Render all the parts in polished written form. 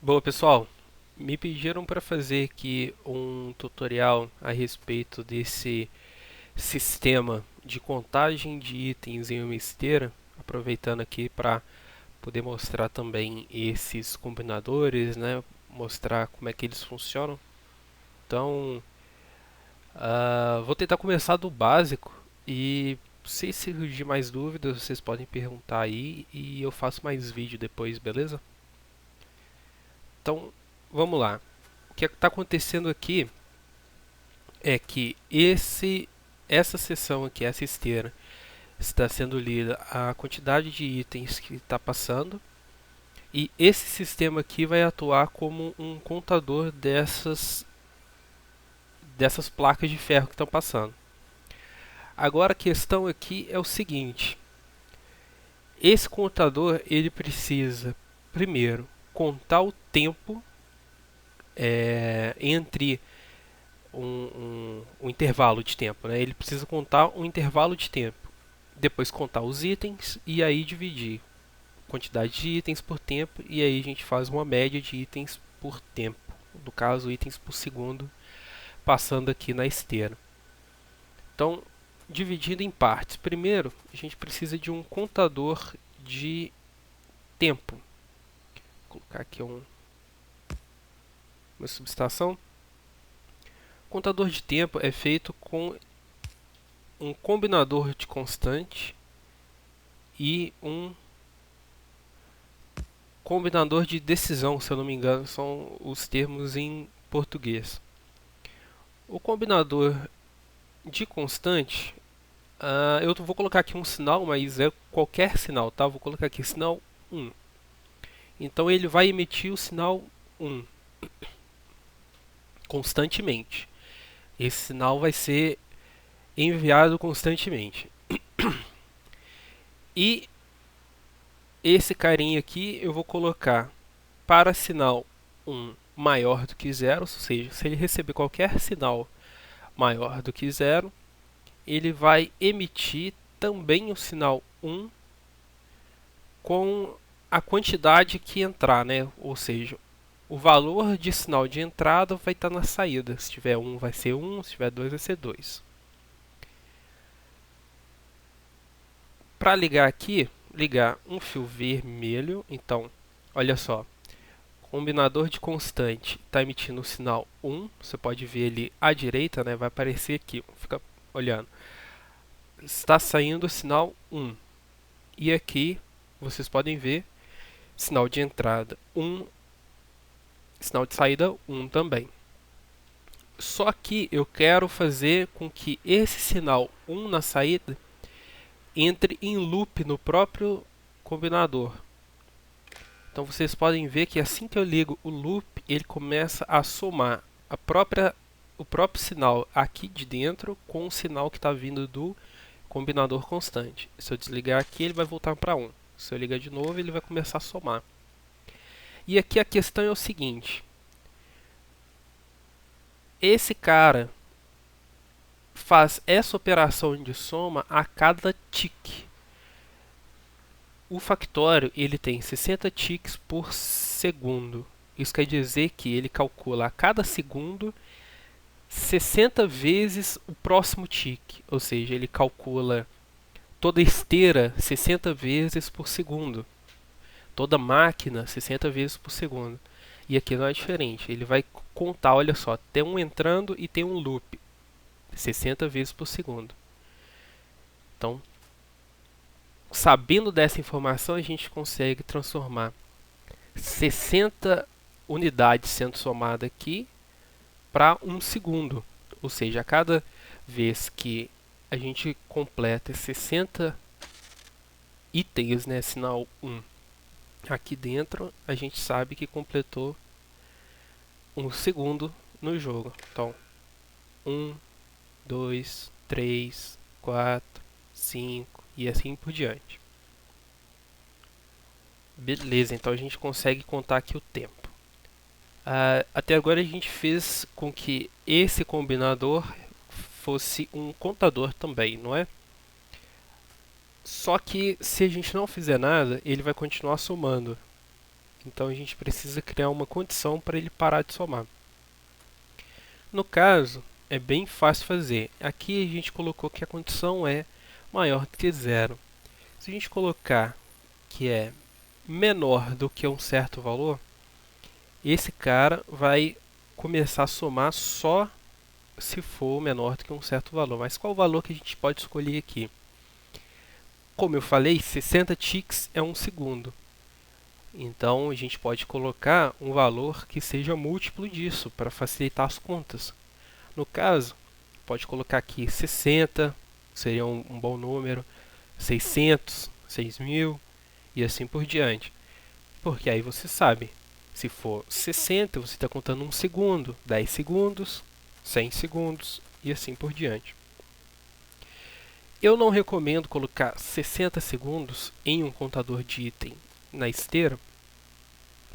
Boa, pessoal. Me pediram para fazer aqui um tutorial a respeito desse sistema de contagem de itens em uma esteira, aproveitando aqui para poder mostrar também esses combinadores, né? Mostrar como é que eles funcionam. Então, vou tentar começar do básico e se surgir mais dúvidas, vocês podem perguntar aí e eu faço mais vídeo depois, beleza? Então, vamos lá. O que está acontecendo aqui é que essa seção aqui, essa esteira, está sendo lida a quantidade de itens que está passando e esse sistema aqui vai atuar como um contador dessas placas de ferro que estão passando. Agora a questão aqui é o seguinte: esse contador ele precisa primeiro contar o tempo entre um intervalo de tempo, né? Ele precisa contar um intervalo de tempo, depois contar os itens e aí dividir quantidade de itens por tempo e aí a gente faz uma média de itens por tempo, no caso itens por segundo, passando aqui na esteira. Então, dividindo em partes. Primeiro, a gente precisa de um contador de tempo. Vou colocar aqui uma subestação. O contador de tempo é feito com um combinador de constante e um combinador de decisão, se eu não me engano, são os termos em português. O combinador de constante, eu vou colocar aqui um sinal, mas é qualquer sinal, tá? Vou colocar aqui sinal 1. Então ele vai emitir o sinal 1 constantemente. Esse sinal vai ser enviado constantemente. E esse carinha aqui eu vou colocar para sinal 1 maior do que zero, ou seja, se ele receber qualquer sinal maior do que zero, ele vai emitir também o sinal 1 com a quantidade que entrar, né? Ou seja, o valor de sinal de entrada vai estar na saída. Se tiver 1 vai ser 1, se tiver 2 vai ser 2. Para ligar aqui, ligar um fio vermelho, então, olha só, o combinador de constante está emitindo o sinal 1, você pode ver ele à direita, né? Vai aparecer aqui, fica olhando. Está saindo o sinal 1. E aqui vocês podem ver sinal de entrada 1, sinal de saída 1 também. Só que eu quero fazer com que esse sinal 1 na saída entre em loop no próprio combinador. Então vocês podem ver que assim que eu ligo o loop, ele começa a somar o próprio sinal aqui de dentro com o sinal que está vindo do combinador constante. Se eu desligar aqui, ele vai voltar para 1. Se eu ligar de novo, ele vai começar a somar. E aqui a questão é o seguinte: esse cara faz essa operação de soma a cada tique. O factório ele tem 60 tiques por segundo. Isso quer dizer que ele calcula a cada segundo 60 vezes o próximo tique, ou seja, ele calcula toda esteira 60 vezes por segundo, toda máquina 60 vezes por segundo. E aqui não é diferente, ele vai contar, olha só, tem um entrando e tem um loop, 60 vezes por segundo. Então, sabendo dessa informação, a gente consegue transformar 60 unidades sendo somada aqui para um segundo. Ou seja, a cada vez que a gente completa 60 itens, né, sinal 1, aqui dentro, a gente sabe que completou um segundo no jogo. Então, 1, 2, 3, 4, 5 e assim por diante. Beleza, então a gente consegue contar aqui o tempo. Até agora a gente fez com que esse combinador fosse um contador também, não é? Só que se a gente não fizer nada, ele vai continuar somando. Então a gente precisa criar uma condição para ele parar de somar. No caso, é bem fácil fazer. Aqui a gente colocou que a condição é maior do que zero. Se a gente colocar que é menor do que um certo valor, esse cara vai começar a somar só se for menor do que um certo valor. Mas qual o valor que a gente pode escolher aqui? Como eu falei, 60 ticks é um segundo. Então a gente pode colocar um valor que seja múltiplo disso para facilitar as contas. No caso, pode colocar aqui 60, seria um bom número, 600, 6.000 e assim por diante. Porque aí você sabe, se for 60, você está contando 1 segundo, 10 segundos, 100 segundos e assim por diante. Eu não recomendo colocar 60 segundos em um contador de item na esteira,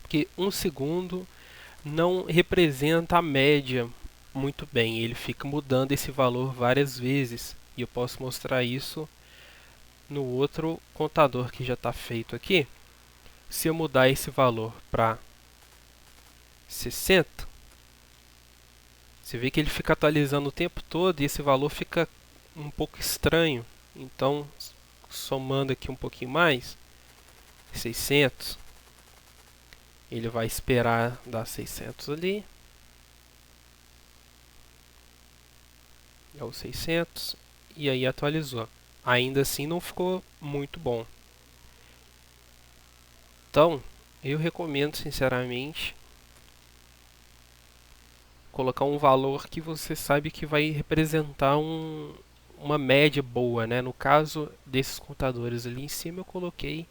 porque 1 segundo não representa a média muito bem. Ele fica mudando esse valor várias vezes. E eu posso mostrar isso no outro contador que já está feito aqui. Se eu mudar esse valor para 60, você vê que ele fica atualizando o tempo todo e esse valor fica um pouco estranho. Então, somando aqui um pouquinho mais, 600, ele vai esperar dar 600 ali. É o 600 e aí atualizou. Ainda assim não ficou muito bom. Então, eu recomendo sinceramente colocar um valor que você sabe que vai representar uma média boa, né? No caso desses contadores ali em cima eu coloquei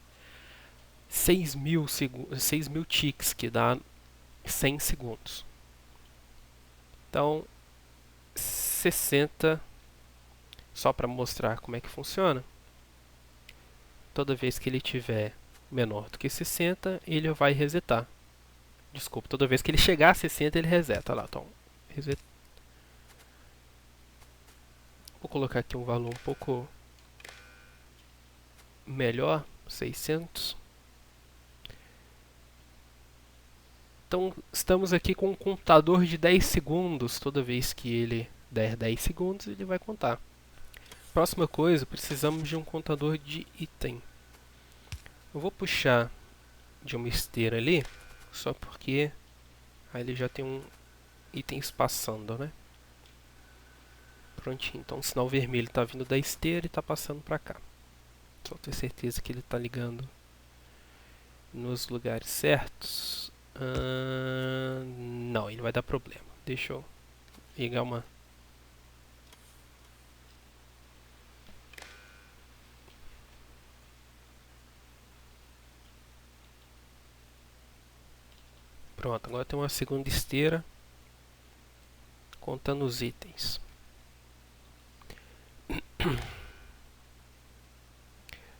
6.000 ticks, que dá 100 segundos. Então, 60, só para mostrar como é que funciona. Toda vez que ele tiver menor do que 60, ele vai resetar. Desculpa, toda vez que ele chegar a 60, ele reseta. Lá, então, reset. Vou colocar aqui um valor um pouco melhor, 600. Então, estamos aqui com um contador de 10 segundos. Toda vez que ele der 10 segundos, ele vai contar. Próxima coisa, precisamos de um contador de item. Eu vou puxar de uma esteira ali, só porque aí ele já tem itens passando, né? Prontinho, então o sinal vermelho está vindo da esteira e está passando para cá. Só ter certeza que ele está ligando nos lugares certos. Não, ele vai dar problema. Deixa eu ligar uma... Pronto, agora tem uma segunda esteira contando os itens.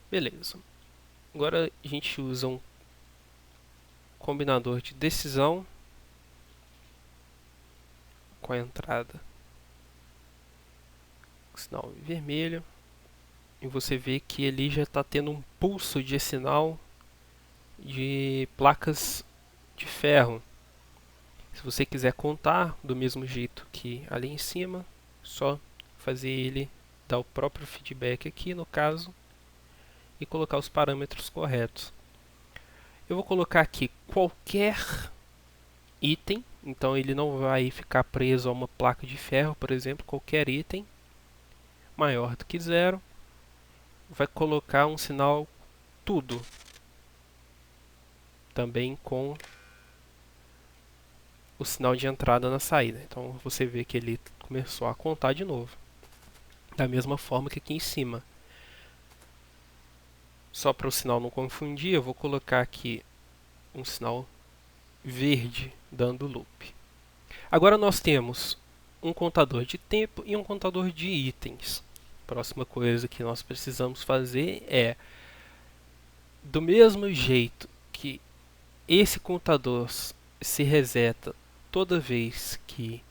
Beleza. Agora a gente usa um combinador de decisão com a entrada sinal vermelho. E você vê que ele já está tendo um pulso de sinal de placas de ferro. Se você quiser contar do mesmo jeito que ali em cima, só fazer ele dar o próprio feedback aqui no caso e colocar os parâmetros corretos. Eu vou colocar aqui qualquer item, então ele não vai ficar preso a uma placa de ferro, por exemplo, qualquer item maior do que zero. Vai colocar um sinal tudo, também com o sinal de entrada na saída. Então você vê que ele começou a contar de novo, da mesma forma que aqui em cima. Só para o sinal não confundir, eu vou colocar aqui um sinal verde dando loop. Agora nós temos um contador de tempo e um contador de itens. Próxima coisa que nós precisamos fazer é, do mesmo jeito que esse contador se reseta toda vez que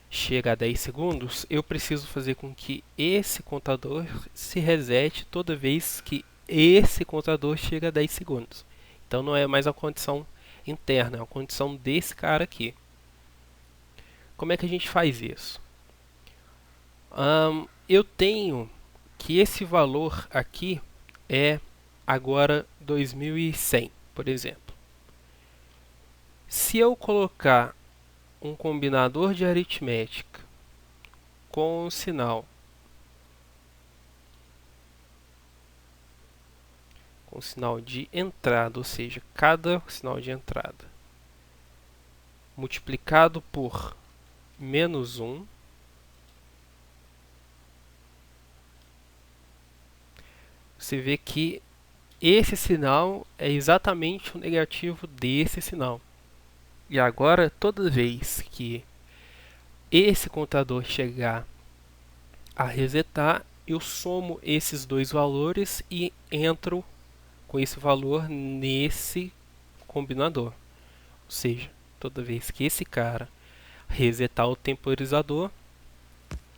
chega a 10 segundos, eu preciso fazer com que esse contador se resete toda vez que esse contador chega a 10 segundos. Então não é mais a condição, interna, é uma condição desse cara aqui. Como é que a gente faz isso? Eu tenho que esse valor aqui é agora 2100, por exemplo. Se eu colocar um combinador de aritmética com o sinal de entrada, ou seja, cada sinal de entrada multiplicado por menos 1, você vê que esse sinal é exatamente o negativo desse sinal. E agora, toda vez que esse contador chegar a resetar, eu somo esses dois valores e entro com esse valor nesse combinador. Ou seja, toda vez que esse cara resetar o temporizador,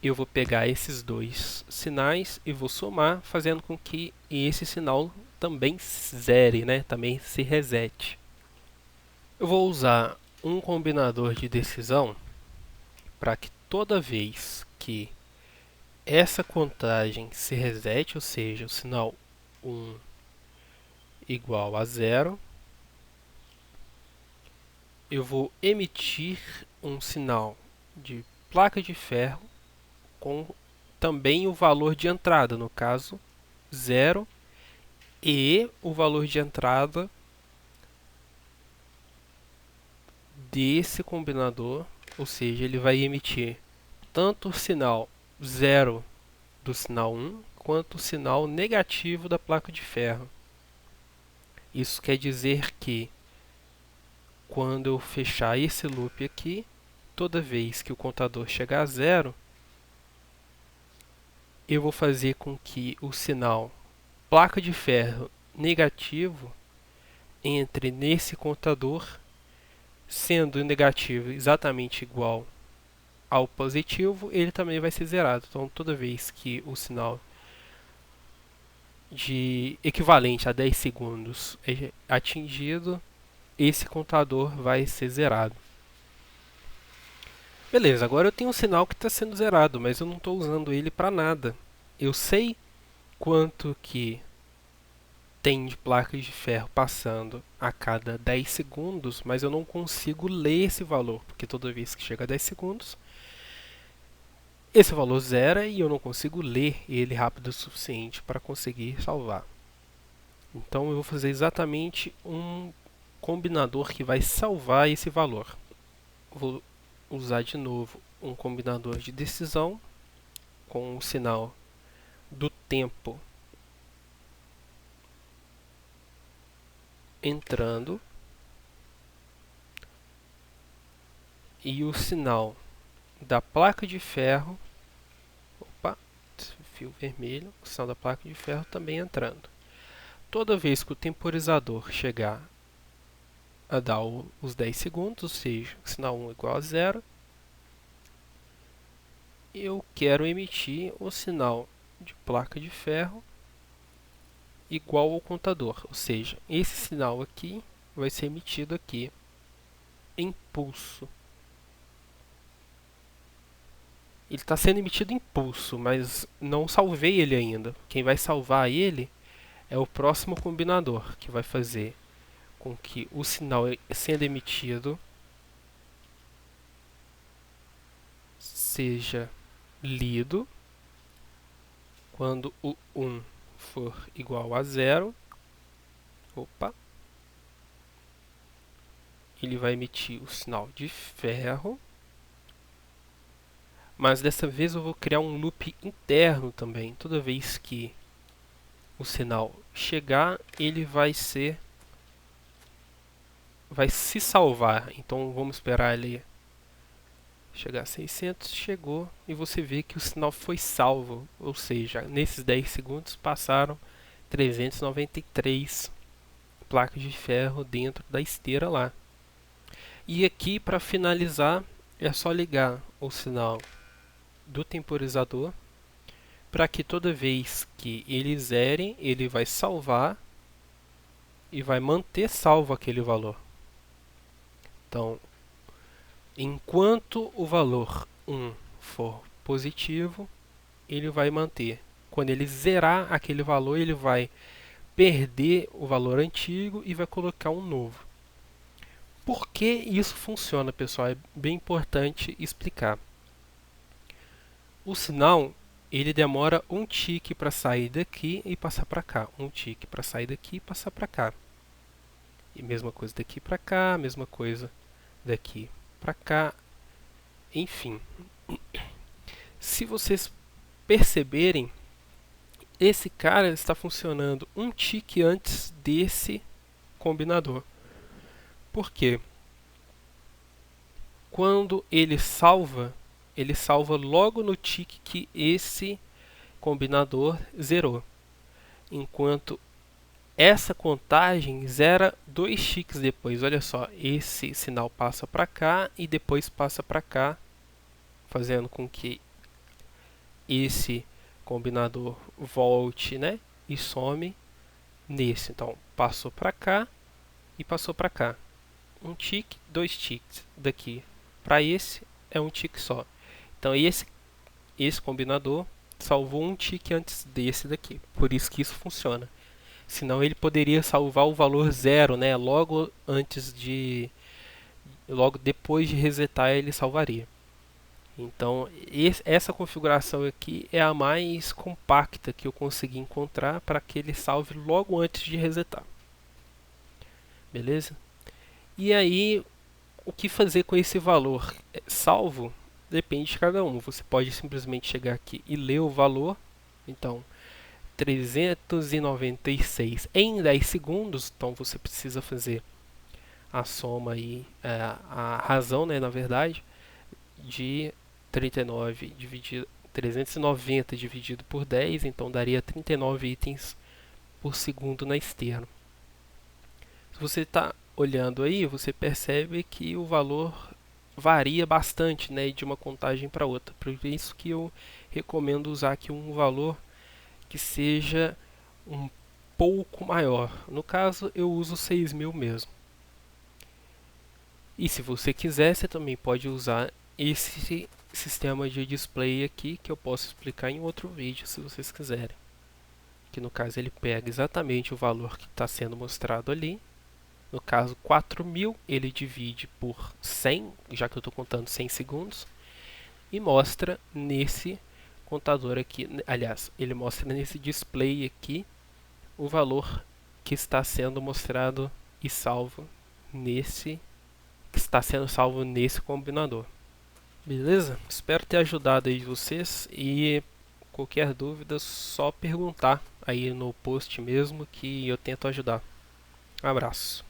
eu vou pegar esses dois sinais e vou somar, fazendo com que esse sinal também zere, né? Também se resete. Eu vou usar um combinador de decisão para que toda vez que essa contagem se resete, ou seja, o sinal 1 igual a 0, eu vou emitir um sinal de placa de ferro com também o valor de entrada, no caso 0, e o valor de entrada desse combinador, ou seja, ele vai emitir tanto o sinal 0 do sinal 1 quanto o sinal negativo da placa de ferro. Isso quer dizer que quando eu fechar esse loop aqui, toda vez que o contador chegar a 0, eu vou fazer com que o sinal placa de ferro negativo entre nesse contador, sendo o negativo exatamente igual ao positivo, ele também vai ser zerado. Então, toda vez que o sinal de equivalente a 10 segundos é atingido, esse contador vai ser zerado. Beleza, agora eu tenho um sinal que está sendo zerado, mas eu não estou usando ele para nada. Eu sei quanto que tem de placas de ferro passando a cada 10 segundos, mas eu não consigo ler esse valor, porque toda vez que chega a 10 segundos, esse valor zera e eu não consigo ler ele rápido o suficiente para conseguir salvar. Então eu vou fazer exatamente um combinador que vai salvar esse valor. Vou usar de novo um combinador de decisão com o sinal do tempo entrando e o sinal da placa de ferro, fio vermelho, o sinal da placa de ferro também entrando. Toda vez que o temporizador chegar a dar os 10 segundos, ou seja, o sinal 1 igual a 0, eu quero emitir o sinal de placa de ferro igual ao contador, ou seja, esse sinal aqui vai ser emitido aqui em pulso. Ele está sendo emitido em pulso, mas não salvei ele ainda. Quem vai salvar ele é o próximo combinador, que vai fazer com que o sinal sendo emitido seja lido quando o 1 for igual a 0. Ele vai emitir o sinal de ferro, mas dessa vez eu vou criar um loop interno também. Toda vez que o sinal chegar, ele vai se salvar. Então vamos esperar ele chegar a 600, chegou, e você vê que o sinal foi salvo, ou seja, nesses 10 segundos passaram 393 placas de ferro dentro da esteira lá. E aqui, para finalizar, é só ligar o sinal do temporizador para que toda vez que ele zere, ele vai salvar e vai manter salvo aquele valor. Então, enquanto o valor 1 for positivo, ele vai manter. Quando ele zerar aquele valor, ele vai perder o valor antigo e vai colocar um novo. Por que isso funciona, pessoal? É bem importante explicar. O sinal, ele demora um tique para sair daqui e passar para cá. Um tique para sair daqui e passar para cá. E mesma coisa daqui para cá, mesma coisa daqui para cá. Enfim, se vocês perceberem, esse cara está funcionando um tique antes desse combinador. Por quê? Quando ele salva logo no tique que esse combinador zerou. Enquanto essa contagem zera 2 tiques depois. Olha só, esse sinal passa para cá e depois passa para cá, fazendo com que esse combinador volte, né, e some nesse. Então, passou para cá e passou para cá. Um tique, 2 tiques. Daqui para esse é um tique só. Então, esse combinador salvou um tique antes desse daqui. Por isso que isso funciona. Senão ele poderia salvar o valor zero, né? Logo depois de resetar ele salvaria. Então essa configuração aqui é a mais compacta que eu consegui encontrar para que ele salve logo antes de resetar. Beleza? E aí o que fazer com esse valor salvo depende de cada um. Você pode simplesmente chegar aqui e ler o valor. Então 396 em 10 segundos, então você precisa fazer a soma aí, a razão, né, na verdade, de 390 dividido por 10, então daria 39 itens por segundo na externa. Se você está olhando aí, você percebe que o valor varia bastante, né, de uma contagem para outra. Por isso que eu recomendo usar aqui um valor que seja um pouco maior. No caso, eu uso 6.000 mesmo. E se você quiser, você também pode usar esse sistema de display aqui, que eu posso explicar em outro vídeo, se vocês quiserem. Que no caso ele pega exatamente o valor que está sendo mostrado ali. No caso, 4.000, ele divide por 100, já que eu estou contando 100 segundos, e mostra nesse contador aqui, aliás, ele mostra nesse display aqui o valor que está sendo mostrado e salvo nesse combinador. Beleza? Espero ter ajudado aí vocês e qualquer dúvida só perguntar aí no post mesmo que eu tento ajudar. Um abraço.